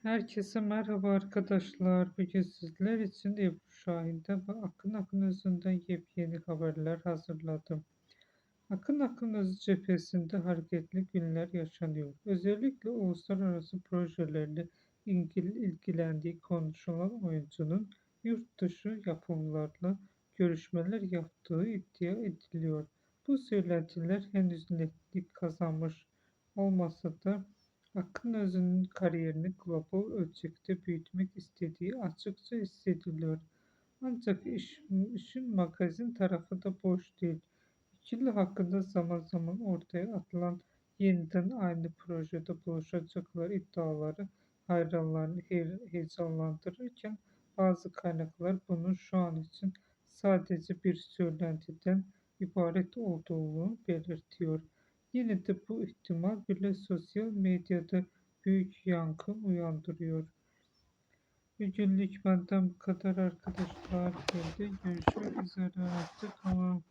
Herkese merhaba arkadaşlar. Bugün sizler için Ebru Şahin'de ve Akın Akın Özü'nden yepyeni haberler hazırladım. Akın Akın Özü cephesinde hareketli günler yaşanıyor. Özellikle uluslararası projelerle ilgilendiği konuşulan oyuncunun yurt dışı yapımlarla görüşmeler yaptığı iddia ediliyor. Bu söylentiler henüz netlik kazanmış olmasa da Akın Özü'nün kariyerini global ölçekte büyütmek istediği açıkça hissediliyor. Ancak işin magazin tarafı da boş değil. İkili hakkında zaman zaman ortaya atılan yeniden aynı projede buluşacaklar iddiaları hayranlarını heyecanlandırırken bazı kaynaklar bunun şu an için sadece bir söylentiden ibaret olduğunu belirtiyor. Yine de bu ihtimal bile sosyal medyada büyük yankı uyandırıyor. Bugünlük benden bu kadar arkadaşlar. Görüşmek üzere. Hoşça kalın.